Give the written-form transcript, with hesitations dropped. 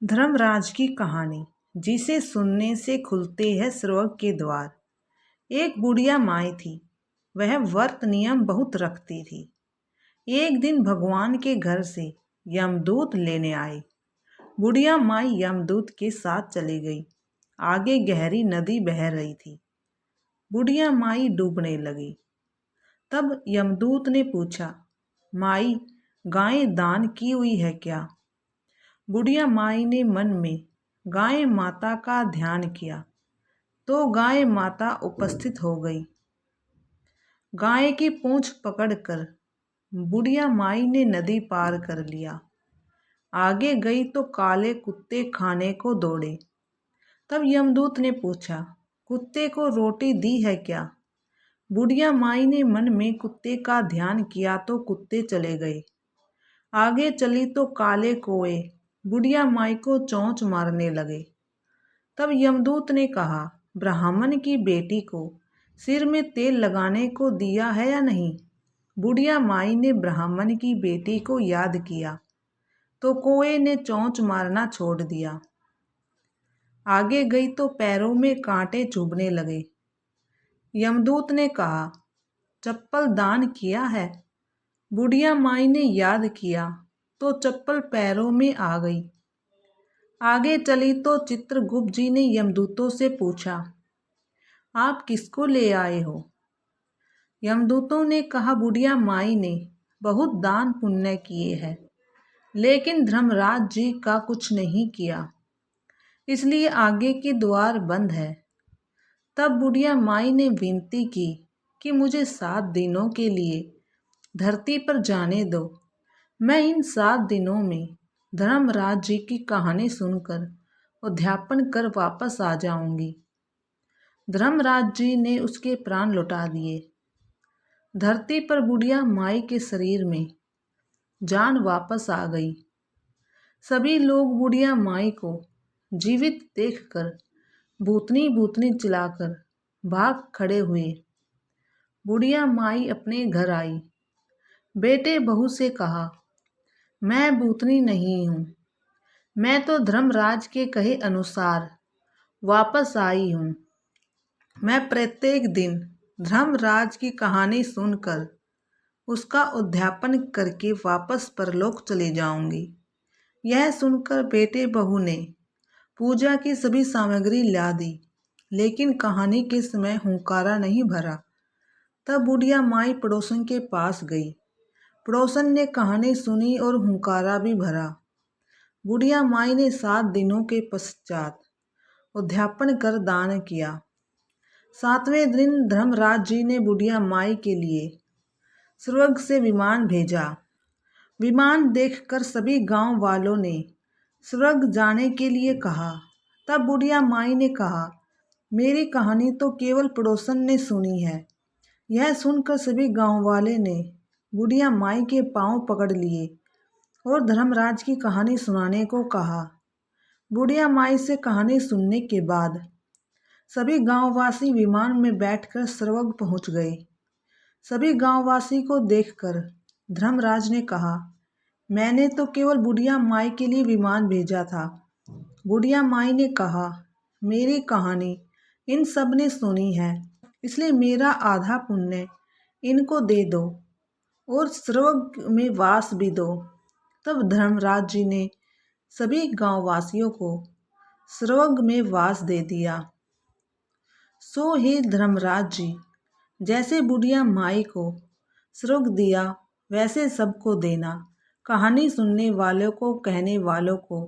धर्मराज की कहानी जिसे सुनने से खुलते हैं स्वर्ग के द्वार। एक बुढ़िया माई थी। वह व्रत नियम बहुत रखती थी। एक दिन भगवान के घर से यमदूत लेने आए। बुढ़िया माई यमदूत के साथ चली गई। आगे गहरी नदी बह रही थी। बुढ़िया माई डूबने लगी। तब यमदूत ने पूछा, माई, गाय दान की हुई है क्या? बुढ़िया माई ने मन में गाय माता का ध्यान किया तो गाय माता उपस्थित हो गई। गाय की पूंछ पकड़कर बुढ़िया माई ने नदी पार कर लिया। आगे गई तो काले कुत्ते खाने को दौड़े। तब यमदूत ने पूछा, कुत्ते को रोटी दी है क्या? बुढ़िया माई ने मन में कुत्ते का ध्यान किया तो कुत्ते चले गए। आगे चली तो काले कोए बुढ़िया माई को चोंच मारने लगे। तब यमदूत ने कहा, ब्राह्मण की बेटी को सिर में तेल लगाने को दिया है या नहीं? बुढ़िया माई ने ब्राह्मण की बेटी को याद किया तो कोए ने चोंच मारना छोड़ दिया। आगे गई तो पैरों में कांटे चुभने लगे। यमदूत ने कहा, चप्पल दान किया है? बुढ़िया माई ने याद किया तो चप्पल पैरों में आ गई। आगे चली तो चित्रगुप्त जी ने यमदूतों से पूछा, आप किसको ले आए हो? यमदूतों ने कहा, बुढ़िया माई ने बहुत दान पुण्य किए हैं, लेकिन धर्मराज जी का कुछ नहीं किया, इसलिए आगे के द्वार बंद है। तब बुढ़िया माई ने विनती की कि मुझे 7 दिनों के लिए धरती पर जाने दो। मैं इन 7 दिनों में धर्मराज जी की कहानी सुनकर अध्यापन कर वापस आ जाऊंगी। धर्मराज जी ने उसके प्राण लौटा दिए। धरती पर बुढ़िया माई के शरीर में जान वापस आ गई। सभी लोग बुढ़िया माई को जीवित देखकर भूतनी भूतनी चिल्लाकर भाग खड़े हुए। बुढ़िया माई अपने घर आई। बेटे बहू से कहा, मैं भूतनी नहीं हूँ, मैं तो धर्मराज के कहे अनुसार वापस आई हूँ। मैं प्रत्येक दिन धर्मराज की कहानी सुनकर उसका उद्यापन करके वापस परलोक चले जाऊंगी। यह सुनकर बेटे बहू ने पूजा की सभी सामग्री ला दी, लेकिन कहानी के समय हुंकारा नहीं भरा। तब बुढ़िया माई पड़ोसन के पास गई। पड़ोसन ने कहानी सुनी और हुंकारा भी भरा। बुढ़िया माई ने 7 दिनों के पश्चात उद्यापन कर दान किया। 7वें दिन धर्मराज जी ने बुढ़िया माई के लिए स्वर्ग से विमान भेजा। विमान देखकर सभी गांव वालों ने स्वर्ग जाने के लिए कहा। तब बुढ़िया माई ने कहा, मेरी कहानी तो केवल पड़ोसन ने सुनी है। यह सुनकर सभी गांव वाले ने बुढ़िया माई के पांव पकड़ लिए और धर्मराज की कहानी सुनाने को कहा। बुढ़िया माई से कहानी सुनने के बाद सभी गांववासी विमान में बैठकर स्वर्ग पहुंच गए। सभी गांववासी को देखकर धर्मराज ने कहा, मैंने तो केवल बुढ़िया माई के लिए विमान भेजा था। बुढ़िया माई ने कहा, मेरी कहानी इन सब ने सुनी है, इसलिए मेरा आधा पुण्य इनको दे दो और स्वर्ग में वास भी दो। तब धर्मराज जी ने सभी गांववासियों को स्वर्ग में वास दे दिया। सो हे धर्मराज जी, जैसे बुढ़िया माई को स्वर्ग दिया वैसे सबको देना। कहानी सुनने वालों को, कहने वालों को